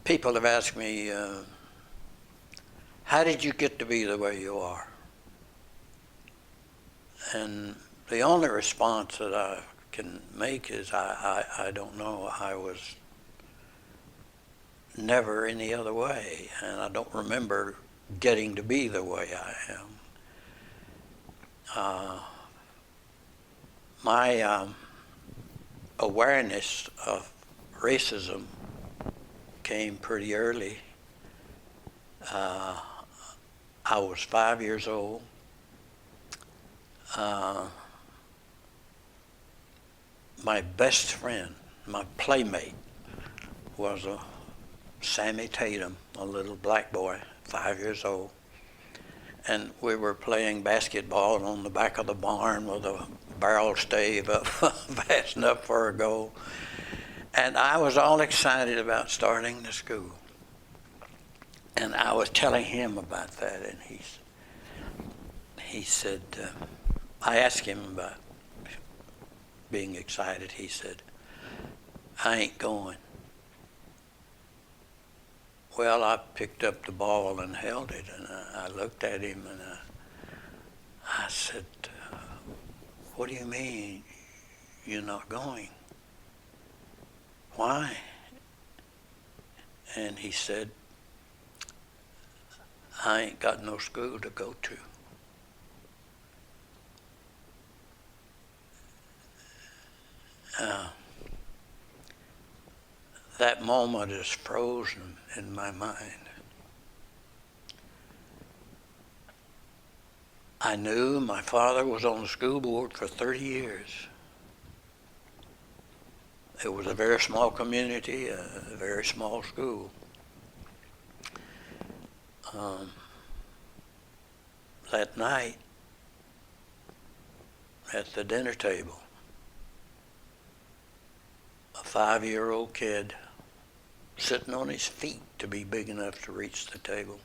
People have asked me, how did you get to be the way you are? And the only response that I can make is I don't know. I was never any other way, and I don't remember getting to be the way I am. My awareness of racism came pretty early. I was 5 years old. My best friend, my playmate, was a Sammy Tatum, a little black boy, 5 years old. And we were playing basketball on the back of the barn with a barrel stave up fast enough for a goal. And I was all excited about starting the school. And I was telling him about that, and he said, I asked him about being excited. He said, I ain't going. Well, I picked up the ball and held it, and I looked at him, and I said, what do you mean you're not going? Why? And he said, I ain't got no school to go to. That moment is frozen in my mind. I knew my father was on the school board for 30 years. It was a very small community, a very small school. That night, at the dinner table, a 5-year-old kid sitting on his feet to be big enough to reach the table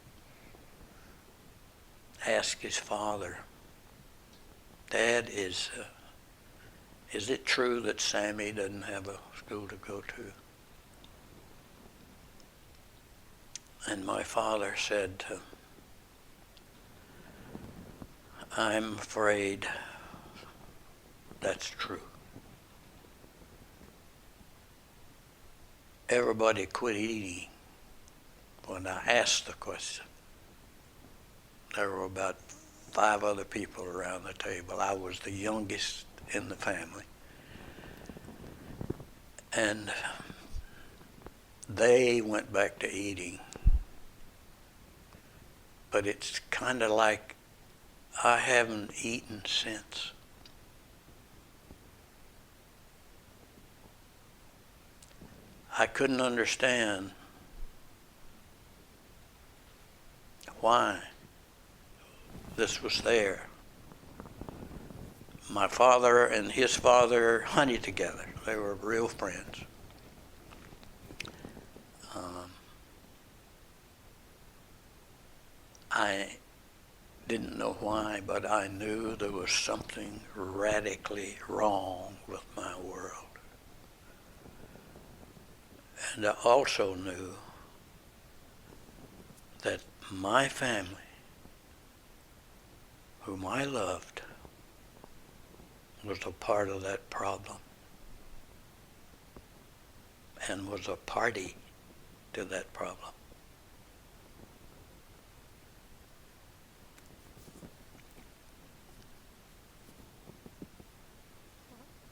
asked his father, Dad, is it true that Sammy doesn't have a school to go to? And my father said, I'm afraid that's true. Everybody quit eating when I asked the question. There were about 5 other people around the table. I was the youngest in the family. And they went back to eating. But it's kind of like I haven't eaten since. I couldn't understand why this was there. My father and his father hunted together. They were real friends. I didn't know why, but I knew there was something radically wrong with my world. And I also knew that my family, whom I loved, was a part of that problem and was a party to that problem.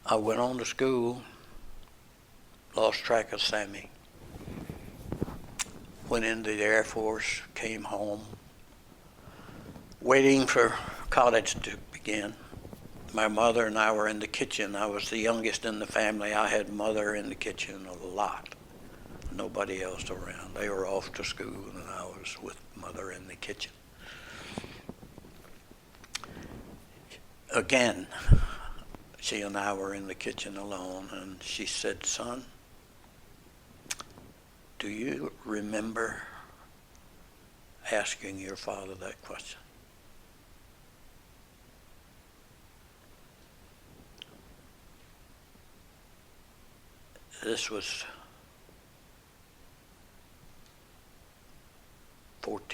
I went on to school, lost track of Sammy, went into the Air Force, came home, waiting for college to begin. My mother and I were in the kitchen. I was the youngest in the family. I had mother in the kitchen a lot. Nobody else around. They were off to school, and I was with mother in the kitchen. Again, she and I were in the kitchen alone, and she said, son, do you remember asking your father that question? This was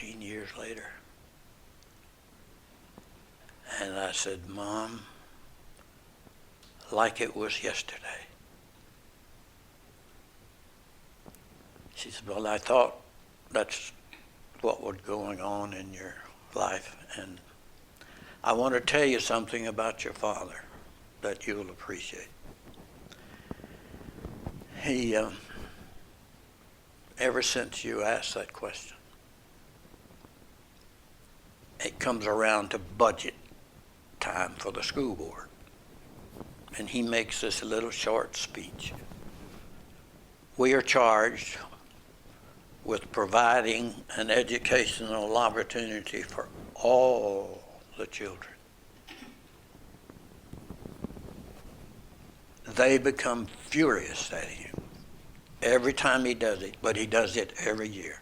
14 years later. And I said, Mom, like it was yesterday. She said, well, I thought that's what was going on in your life. And I want to tell you something about your father that you'll appreciate. He, ever since you asked that question, it comes around to budget time for the school board. And he makes this little short speech. We are charged with providing an educational opportunity for all the children. They become furious at him every time he does it, but he does it every year.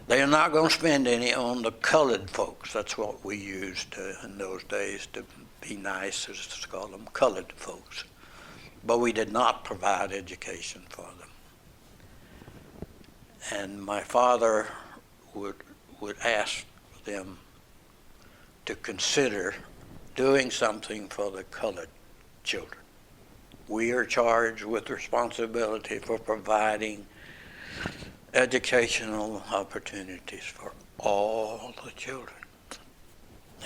They are not going to spend any on the colored folks. That's what we used in those days to be nice, is to call them colored folks. But we did not provide education for them. And my father would ask them to consider doing something for the colored children. We are charged with responsibility for providing educational opportunities for all the children.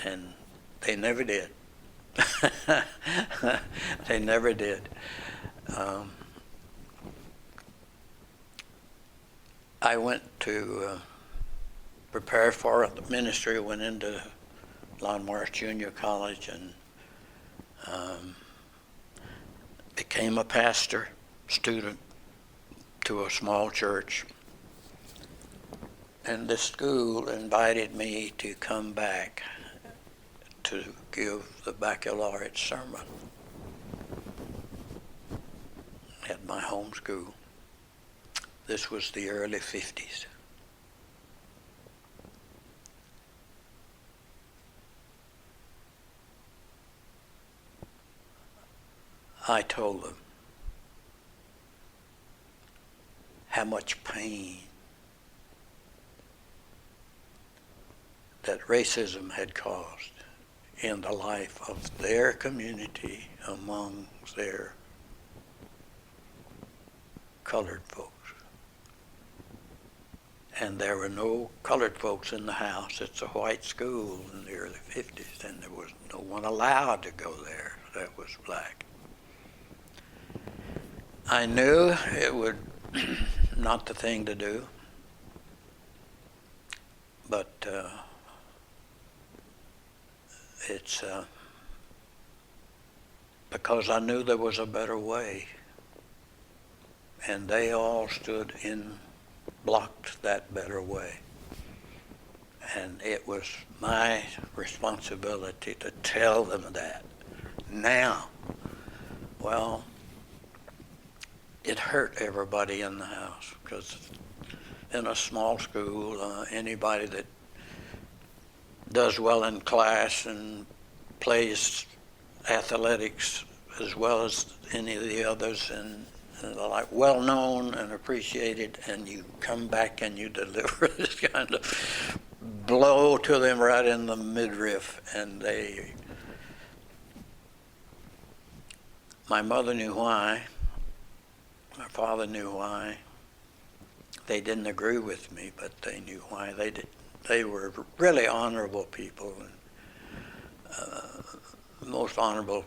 And they never did. They never did. I went to prepare for the ministry, went into Lon Morris Junior College and became a pastor, student to a small church. And the school invited me to come back to give the baccalaureate sermon at my home school. This was the early 50s. I told them how much pain that racism had caused in the life of their community among their colored folks. And there were no colored folks in the house. It's a white school in the early 50s, and there was no one allowed to go there that was black. I knew it would not the thing to do, but it's because I knew there was a better way, and they all stood in, blocked that better way. And it was my responsibility to tell them that. Now, well, it hurt everybody in the house, because in a small school, anybody that does well in class and plays athletics as well as any of the others and like well known and appreciated, and you come back and you deliver this kind of blow to them right in the midriff, and my mother knew why, my father knew why. They didn't agree with me, but they knew why. They were really honorable people, and the most honorable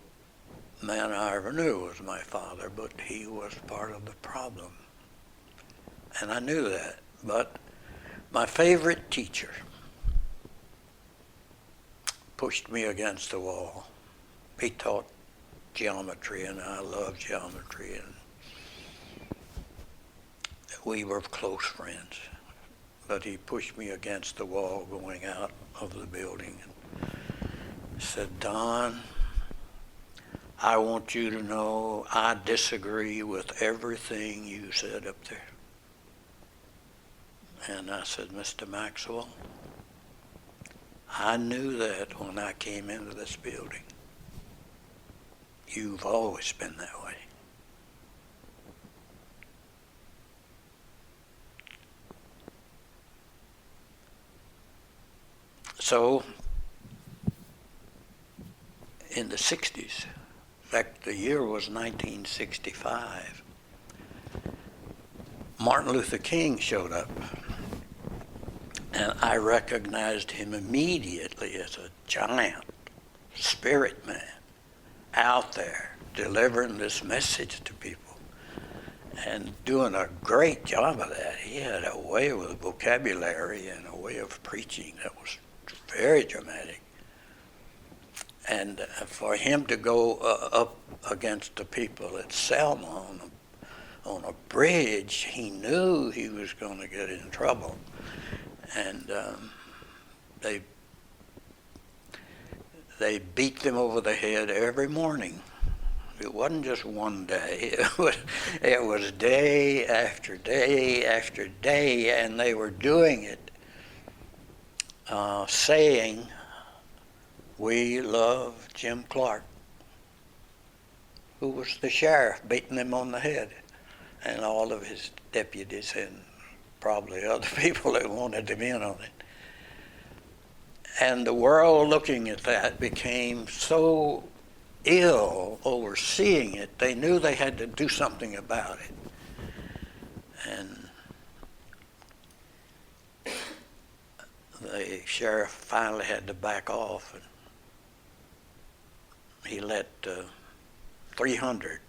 man I ever knew was my father, but he was part of the problem. And I knew that. But my favorite teacher pushed me against the wall. He taught geometry, and I loved geometry, and we were close friends. But he pushed me against the wall going out of the building and said, Don, I want you to know I disagree with everything you said up there. And I said, Mr. Maxwell, I knew that when I came into this building. You've always been that way. So in the 60s, in fact, the year was 1965, Martin Luther King showed up, and I recognized him immediately as a giant spirit man out there delivering this message to people and doing a great job of that. He had a way with vocabulary and a way of preaching that was very dramatic. And for him to go up against the people at Selma on a bridge, he knew he was going to get in trouble. And they beat them over the head every morning. It wasn't just one day. It was day after day after day, and they were doing it, saying, "We love Jim Clark," who was the sheriff beating them on the head, and all of his deputies and probably other people that wanted him in on it. And the world looking at that became so ill over seeing it, they knew they had to do something about it. And the sheriff finally had to back off, and he let 300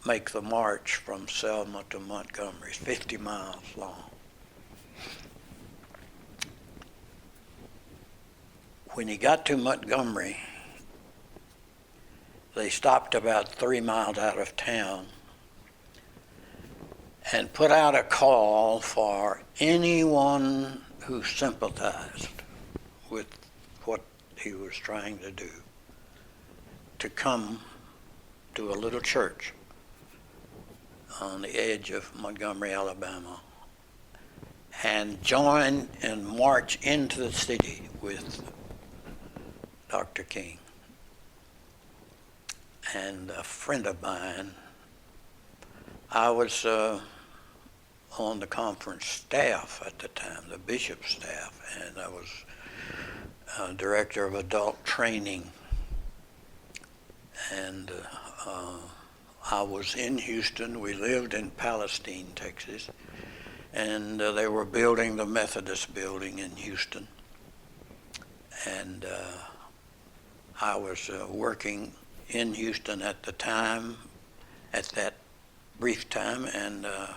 make the march from Selma to Montgomery, 50 miles long. When he got to Montgomery, they stopped about 3 miles out of town and put out a call for anyone who sympathized with what he was trying to do to come to a little church on the edge of Montgomery, Alabama, and join and march into the city with Dr. King. And a friend of mine, I was on the conference staff at the time, the bishop's staff, and I was director of adult training. And I was in Houston. We lived in Palestine, Texas, and they were building the Methodist building in Houston. And I was working in Houston at the time, at that brief time, and a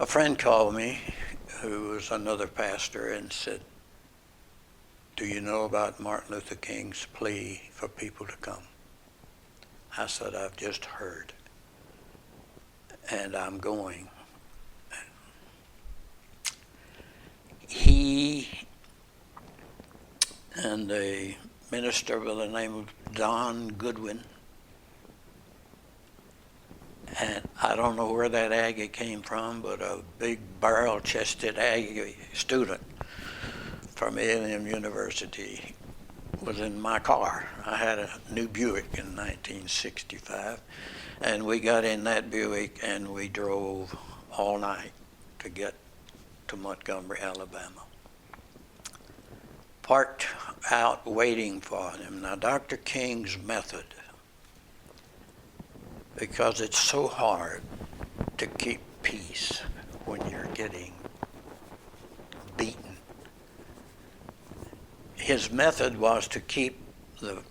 friend called me who was another pastor and said, "Do you know about Martin Luther King's plea for people to come?" I said, "I've just heard, and I'm going." He and a minister by the name of Don Goodwin, and I don't know where that Aggie came from, but a big barrel-chested Aggie student from A&M University was in my car. I had a new Buick in 1965, and we got in that Buick and we drove all night to get to Montgomery, Alabama. Parked out waiting for him. Now, Dr. King's method, because it's so hard to keep peace when you're getting beaten, his method was to keep the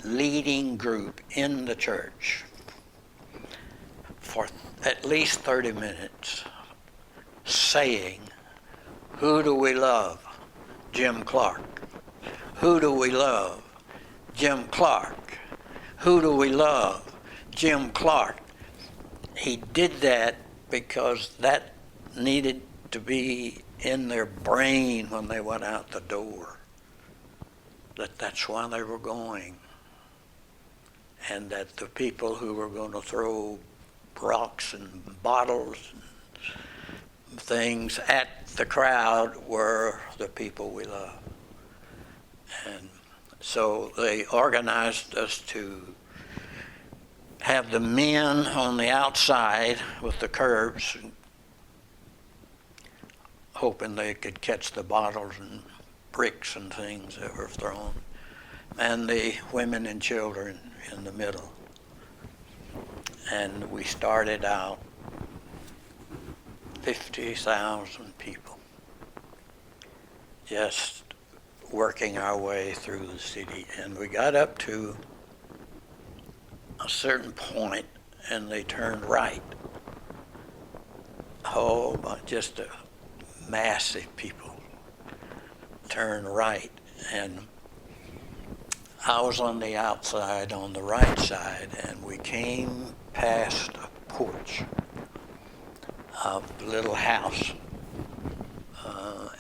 leading group in the church for at least 30 minutes saying, "Who do we love? Jim Clark. Who do we love? Jim Clark. Who do we love? Jim Clark." He did that because that needed to be in their brain when they went out the door, that's why they were going, and that the people who were going to throw rocks and bottles and things at the crowd were the people we love. And so they organized us to have the men on the outside with the curbs hoping they could catch the bottles and bricks and things that were thrown, and the women and children in the middle. And we started out 50,000 people, just working our way through the city. And we got up to a certain point, and they turned right. Oh, just a massive people turned right. And I was on the outside, on the right side, and we came past a porch of a little house.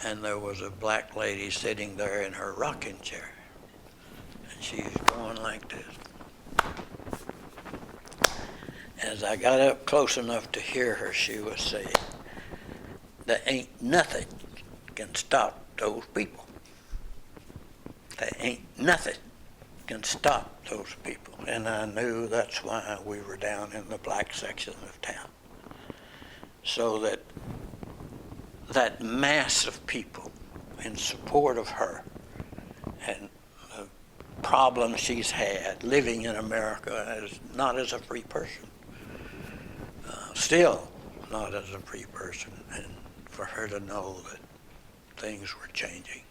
And there was a black lady sitting there in her rocking chair. And she was going like this. As I got up close enough to hear her, she was saying, "There ain't nothing can stop those people. There ain't nothing can stop those people." And I knew that's why we were down in the black section of town. So that mass of people in support of her and the problems she's had living in America as not as a free person, still not as a free person, and for her to know that things were changing.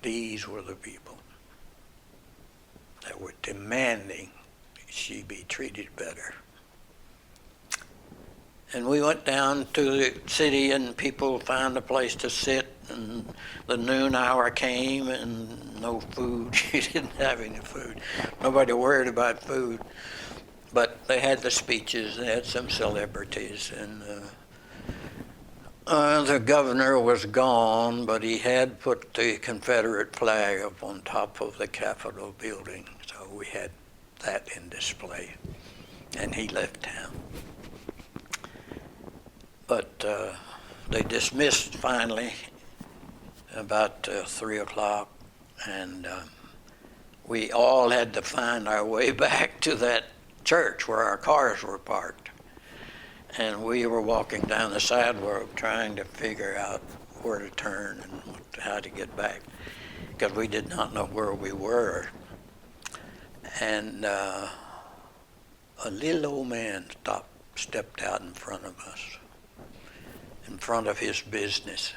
These were the people that were demanding she be treated better. And we went down to the city, and people found a place to sit, and the noon hour came, and no food. She didn't have any food. Nobody worried about food. But they had the speeches, they had some celebrities, and the governor was gone, but he had put the Confederate flag up on top of the Capitol building, so we had that in display, and he left town. But they dismissed finally about 3 o'clock, and we all had to find our way back to that church where our cars were parked. And we were walking down the sidewalk trying to figure out where to turn and how to get back, because we did not know where we were. And a little old man stepped out in front of us, in front of his business.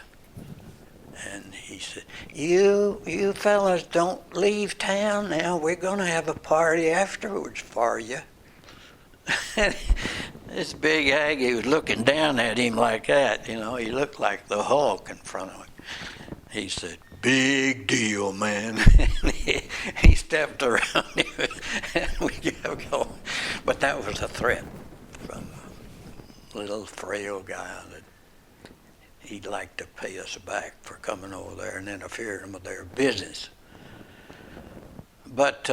And he said, you fellas don't leave town now. We're going to have a party afterwards for you. And this big Aggie was looking down at him like that. You know, he looked like the Hulk in front of him. He said, "Big deal, man." And he stepped around him, and we kept going. But that was a threat from a little frail guy that he'd like to pay us back for coming over there and interfering with their business. But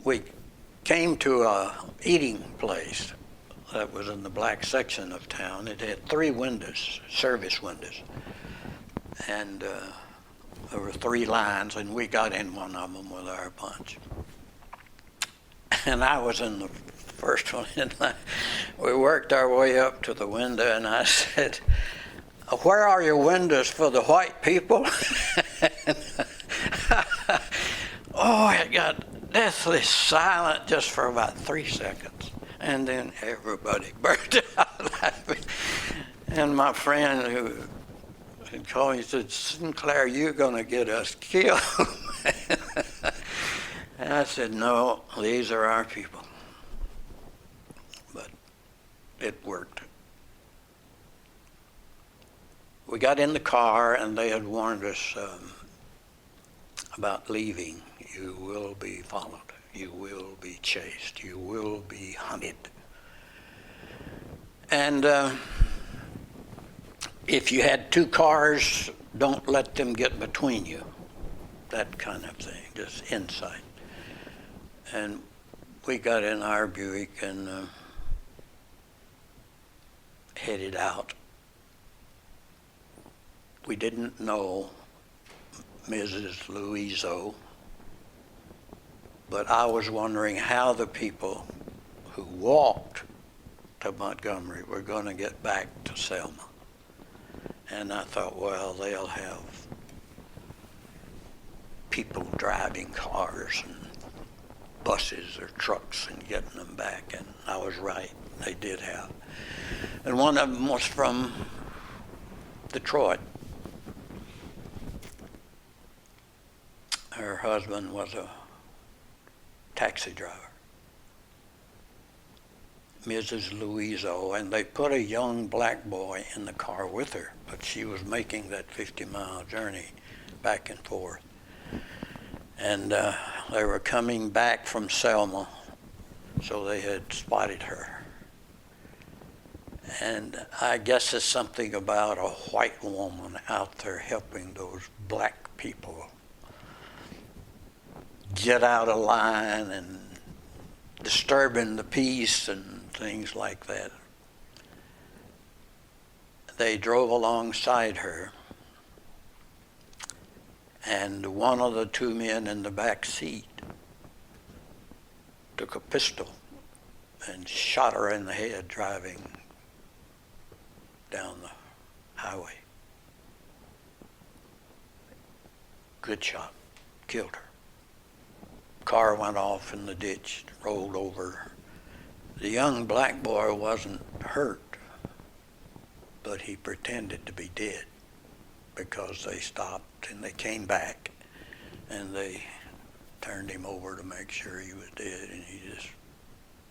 we came to a eating place that was in the black section of town. It had 3 windows, service windows, and there were 3 lines, and we got in one of them with our bunch. And I was in the first one, and we worked our way up to the window, and I said, "Where are your windows for the white people?" Oh, it got deathly silent just for about 3 seconds, and then everybody burst out laughing. And my friend who called me said, "Sinclair, you're going to get us killed." And I said, "No, these are our people." But it worked. We got in the car, and they had warned us about leaving. You will be followed. You will be chased. You will be hunted. And if you had 2 cars, don't let them get between you. That kind of thing, just insight. And we got in our Buick and headed out. We didn't know Mrs. Louiseau, but I was wondering how the people who walked to Montgomery were going to get back to Selma. And I thought, well, they'll have people driving cars and buses or trucks and getting them back. And I was right. They did have. And one of them was from Detroit. Her husband was a taxi driver, Mrs. Louiso, and they put a young black boy in the car with her, but she was making that 50-mile journey back and forth. And they were coming back from Selma, so they had spotted her. And I guess it's something about a white woman out there helping those black people get out of line and disturbing the peace and things like that. They drove alongside her, and one of the two men in the back seat took a pistol and shot her in the head driving down the highway. Good shot, killed her. Car went off in the ditch, rolled over. The young black boy wasn't hurt, but he pretended to be dead because they stopped and they came back and they turned him over to make sure he was dead, and he just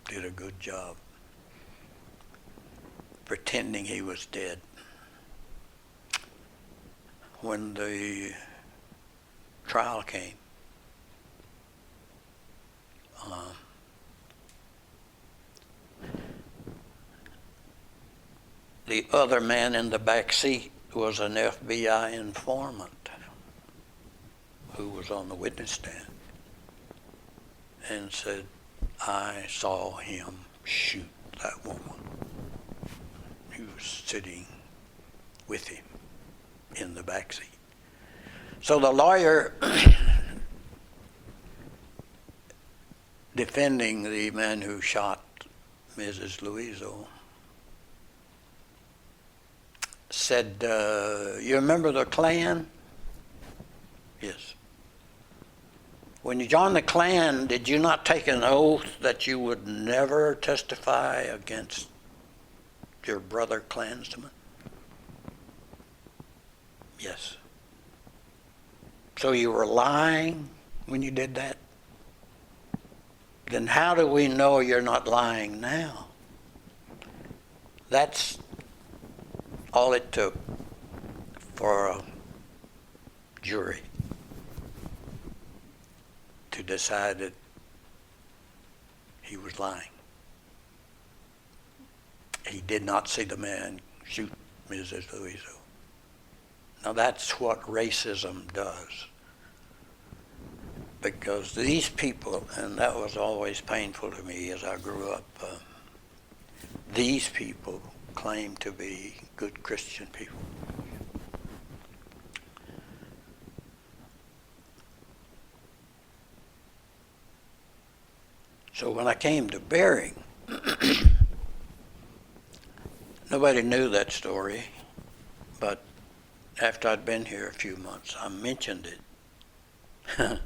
did a good job pretending he was dead. When the trial came, the other man in the back seat was an FBI informant who was on the witness stand and said, I saw him shoot that woman. He was sitting with him in the back seat. So the lawyer defending the man who shot Mrs. Louiso said, you remember the Klan? Yes. When you joined the Klan, did you not take an oath that you would never testify against your brother Klansman? Yes. So you were lying when you did that? Then how do we know you're not lying now? That's all it took for a jury to decide that he was lying. He did not see the man shoot Mrs. Louiso. Now that's what racism does. Because these people, and that was always painful to me as I grew up, these people claim to be good Christian people. So when I came to Bering, nobody knew that story, but after I'd been here a few months, I mentioned it.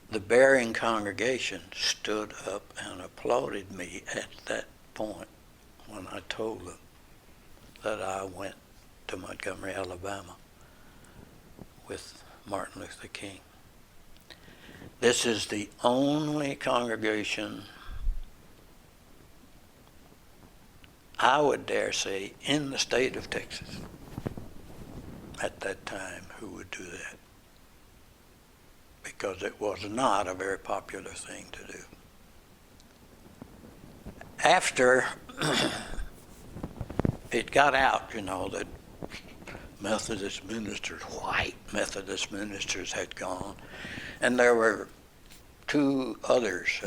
The Bering congregation stood up and applauded me at that point when I told them that I went to Montgomery, Alabama with Martin Luther King. This is the only congregation, I would dare say, in the state of Texas at that time who would do that, because it was not a very popular thing to do. After it got out, that Methodist ministers, white Methodist ministers had gone, and there were two others,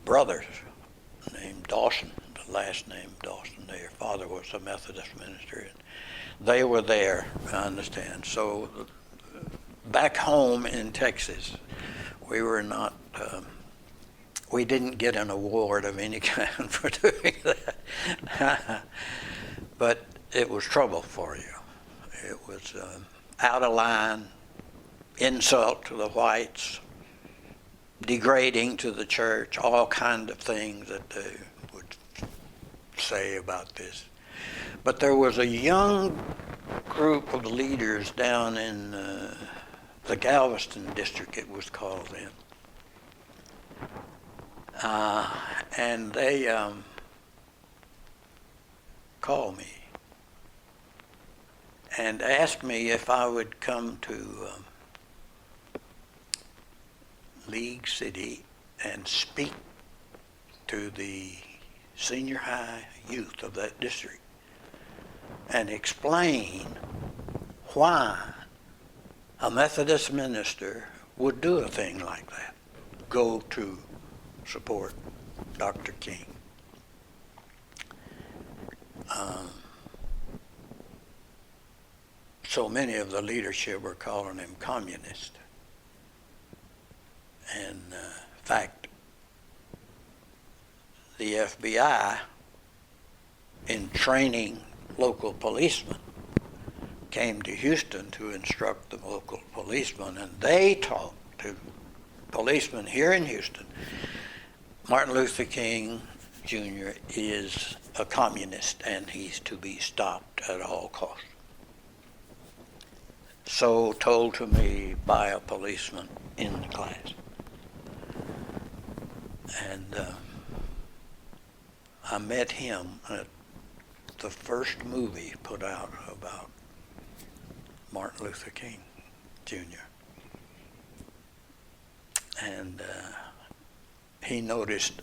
brothers named Dawson, the last name Dawson. Their father was a Methodist minister, and they were there, I understand. So back home in Texas, we were not We didn't get an award of any kind for doing that. But it was trouble for you. It was out of line, insult to the whites, degrading to the church, all kinds of things that they would say about this. But there was a young group of leaders down in the Galveston district, it was called then. And they called me and asked me if I would come to League City and speak to the senior high youth of that district and explain why a Methodist minister would do a thing like that, go to support Dr. King. So many of the leadership were calling him communist. And in fact, the FBI, in training local policemen, came to Houston to instruct the local policemen, and they taught to policemen here in Houston, Martin Luther King Jr. is a communist and he's to be stopped at all costs. So told to me by a policeman in the class. And I met him at the first movie put out about Martin Luther King Jr. And he noticed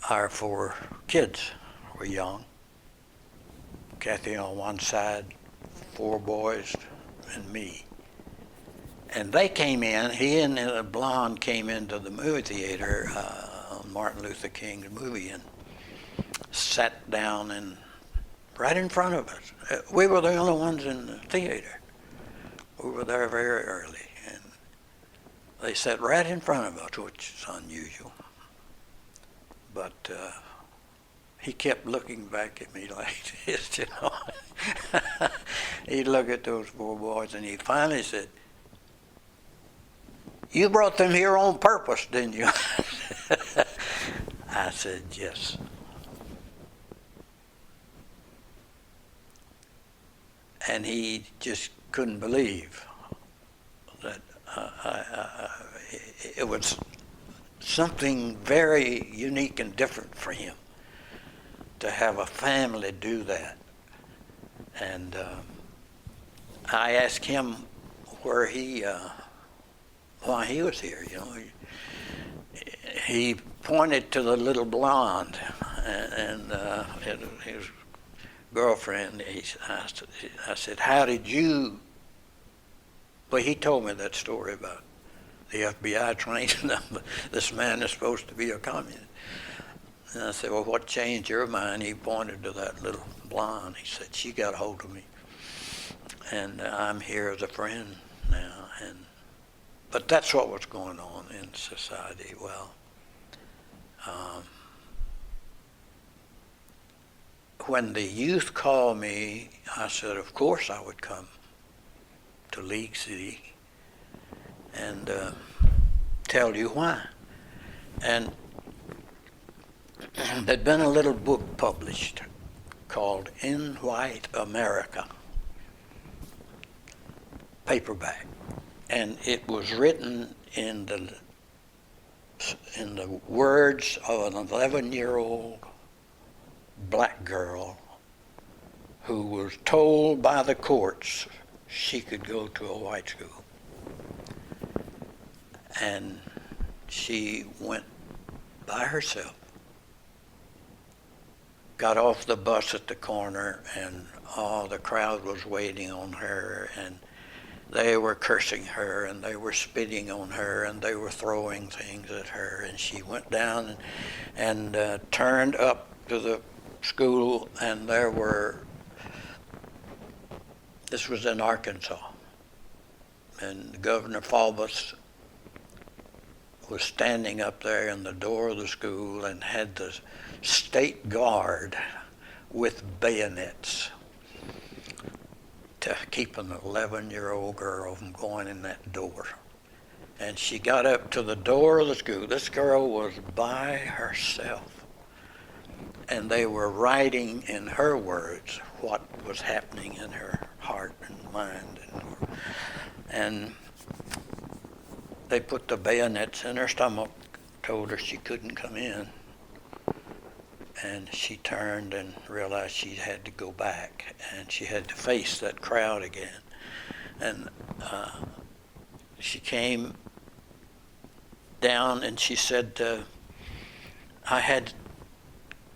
our 4 kids were young. Kathy on one side, 4 boys, and me. And they came in, he and the blonde came into the movie theater on Martin Luther King's movie and sat down and right in front of us. We were the only ones in the theater. We were there very early. And they sat right in front of us, which is unusual. But he kept looking back at me like this, you know. He'd look at those 4 boys and he finally said, "You brought them here on purpose, didn't you?" I said, "Yes." And he just couldn't believe that it was something very unique and different for him to have a family do that. And I asked him where why he was here, you know. He pointed to the little blonde and his girlfriend. I said, "How did you..." Well, he told me that story about the FBI training them. This man is supposed to be a communist. And I said, "Well, what changed your mind?" He pointed to that little blonde. He said, "She got a hold of me. And I'm here as a friend now." But that's what was going on in society. Well, when the youth called me, I said, of course I would come to League City and tell you why. And there'd been a little book published called In White America, paperback. And it was written in the words of an 11-year-old black girl who was told by the courts she could go to a white school. And she went by herself, got off the bus at the corner, and all the crowd was waiting on her, and they were cursing her, and they were spitting on her, and they were throwing things at her. And she went down and turned up to the school, and this was in Arkansas, and Governor Faubus was standing up there in the door of the school and had the state guard with bayonets to keep an 11-year-old girl from going in that door. And she got up to the door of the school. This girl was by herself. And they were writing in her words what was happening in her heart and mind. And they put the bayonets in her stomach, told her she couldn't come in. And she turned and realized she had to go back. And she had to face that crowd again. And she came down and she said, I had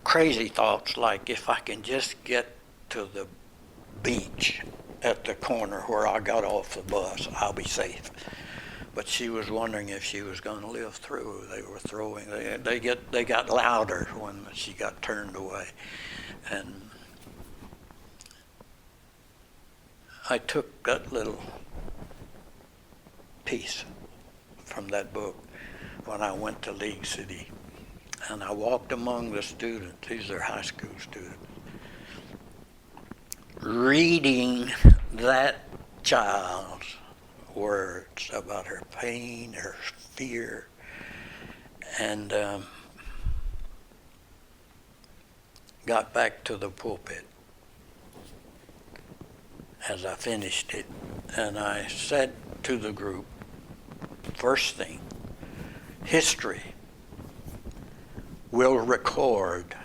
crazy thoughts like, if I can just get to the beach at the corner where I got off the bus, I'll be safe. But she was wondering if she was going to live through. They were throwing, they got louder when she got turned away. And I took that little piece from that book when I went to League City. And I walked among the students, these are high school students, reading that child's words about her pain, her fear, and got back to the pulpit as I finished it. And I said to the group, first thing, history will record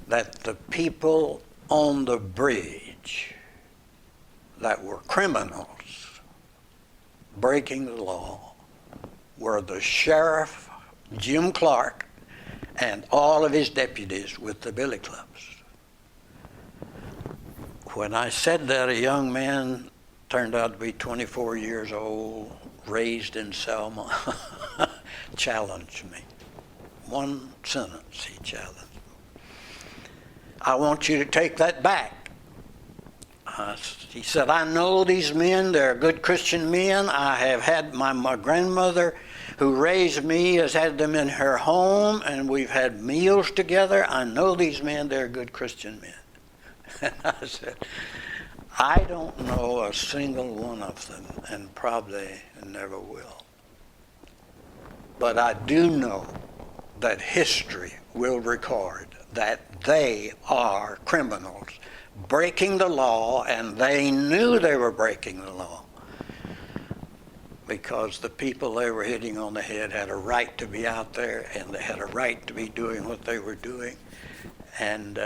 that the people on the bridge that were criminals breaking the law were the sheriff, Jim Clark, and all of his deputies with the billy clubs. When I said that, a young man turned out to be 24 years old, raised in Selma, challenged me. One sentence he challenged me. I want you to take that back. He said, I know these men, they're good Christian men. I have had my grandmother who raised me has had them in her home, and we've had meals together. I know these men, they're good Christian men. And I said, I don't know a single one of them, and probably never will. But I do know that history will record that they are criminals breaking the law, and they knew they were breaking the law because the people they were hitting on the head had a right to be out there, and they had a right to be doing what they were doing, and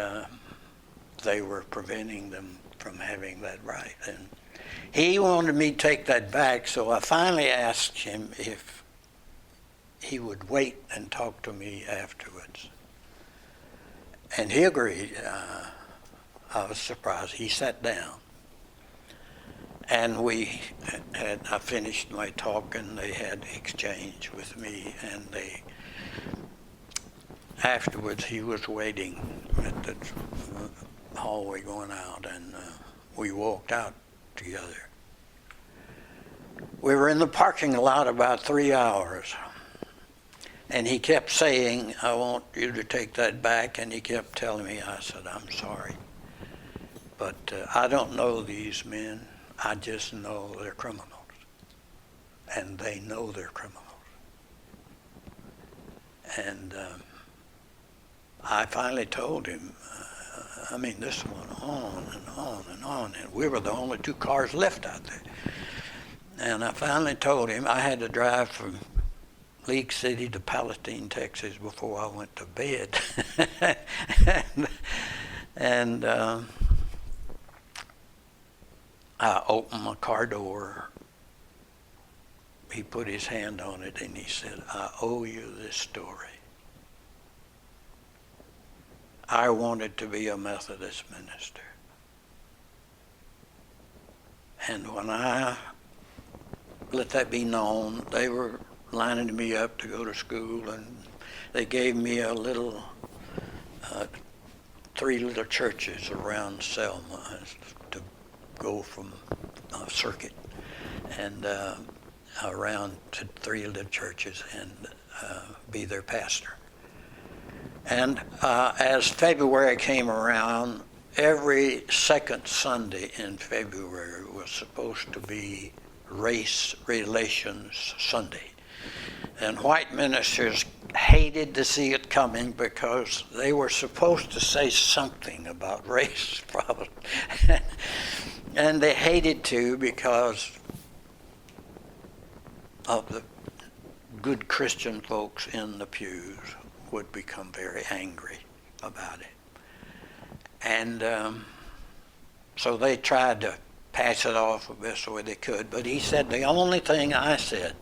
they were preventing them from having that right. And he wanted me to take that back, so I finally asked him if he would wait and talk to me afterwards. And he agreed. I was surprised. He sat down. And I finished my talk, and they had exchange with me, and afterwards he was waiting at the hallway going out, and we walked out together. We were in the parking lot about 3 hours. And he kept saying, I want you to take that back. And he kept telling me, I said, I'm sorry. But I don't know these men. I just know they're criminals. And they know they're criminals. And I finally told him, this went on and on and on. And we were the only two cars left out there. And I finally told him I had to drive from League City to Palestine, Texas before I went to bed. and I opened my car door. He put his hand on it and he said, I owe you this story. I wanted to be a Methodist minister. And when I let that be known, they were lining me up to go to school, and they gave me a little, 3 little churches around Selma to go from circuit. And around to 3 of the churches and be their pastor. And as February came around, every second Sunday in February was supposed to be Race Relations Sunday. And white ministers hated to see it coming because they were supposed to say something about race problems. And they hated to because of the good Christian folks in the pews would become very angry about it. And so they tried to pass it off the best way they could. But he said the only thing I said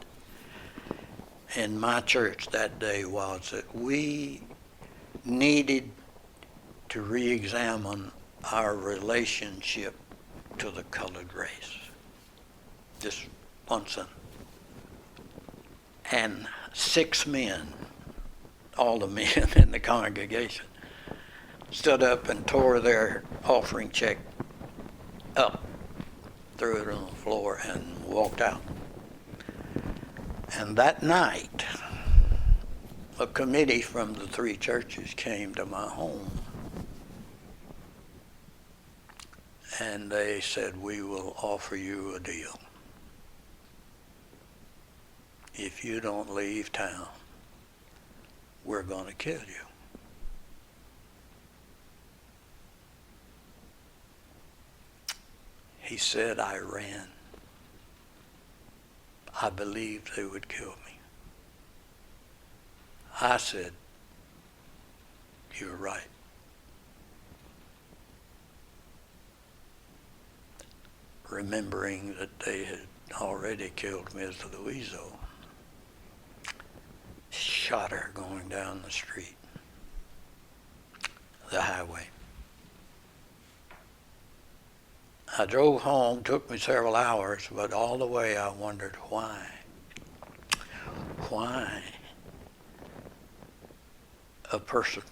in my church that day was that we needed to re-examine our relationship to the colored race. Just one sentence. And 6 men, all the men in the congregation, stood up and tore their offering check up, threw it on the floor, and walked out. And that night, a committee from the 3 churches came to my home. And they said, we will offer you a deal. If you don't leave town, we're going to kill you. He said, I ran. I believed they would kill me. I said, you're right. Remembering that they had already killed Ms. Louiso, shot her going down the street, the highway. I drove home, took me several hours, but all the way I wondered why. Why a person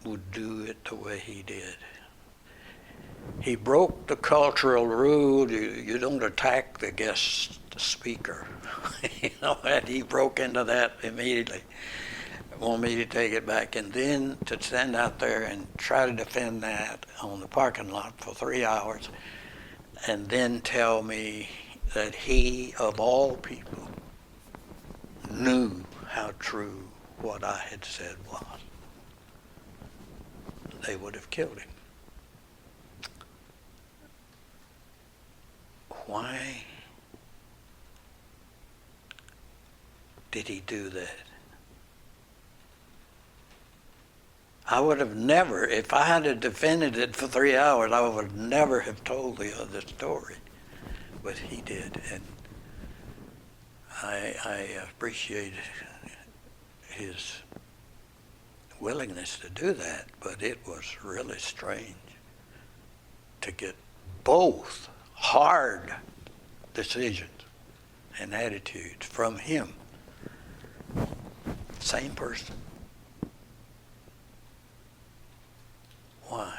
would do it the way he did. He broke the cultural rule, you don't attack the guest speaker. And he broke into that immediately. Want me to take it back, and then to stand out there and try to defend that on the parking lot for 3 hours, and then tell me that he, of all people, knew how true what I had said was. They would have killed him. Why did he do that? I would have never, if I had defended it for 3 hours, I would never have told the other story. But he did, and I appreciate his willingness to do that, but it was really strange to get both hard decisions and attitudes from him. Same person. Why?